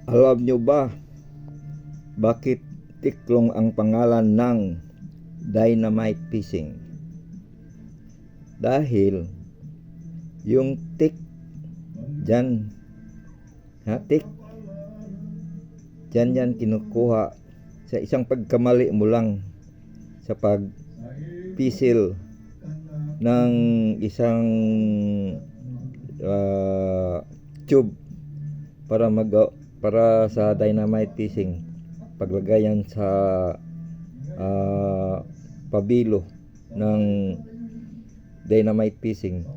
Alam nyo ba bakit tiklong ang pangalan ng dynamite fishing? Dahil yung tik dyan, tik dyan yan kinukuha sa isang pagkamali mo lang sa pagpisil ng isang tube para sa dynamite fishing. Paglagayan sa pabilo ng dynamite fishing,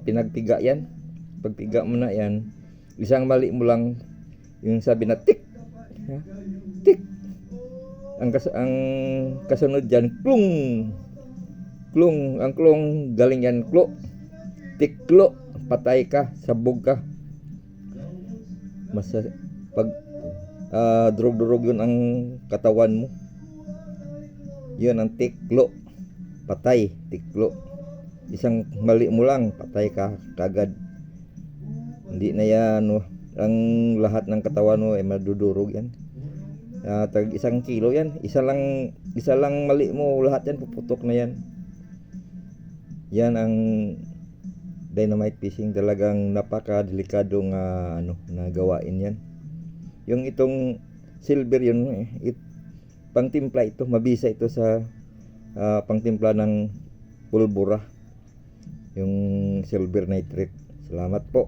pinagpiga yan. Pagpiga mo na yan, isang mali mo lang, yung sabi na tik, tik, ang kasunod dyan, klung, ang klung galing yan, klo, tiklo, patay ka, sabog ka. Pag durog-durog yun ang katawan mo, yun ang tiklo, patay, tiklo. Isang mali mo lang, patay ka kagad. Hindi na yan, ang lahat ng katawan mo ay madudurog yan. Tag 1 kilo yan, isa lang mali mo, lahat yan puputok na yan. Yan ang dynamite fishing. Talagang napaka-delikadong na gawain yan. Yung itong silver yun, pangtimpla ito, mabisa ito sa pangtimpla ng pulbura, yung silver nitrate. Salamat po.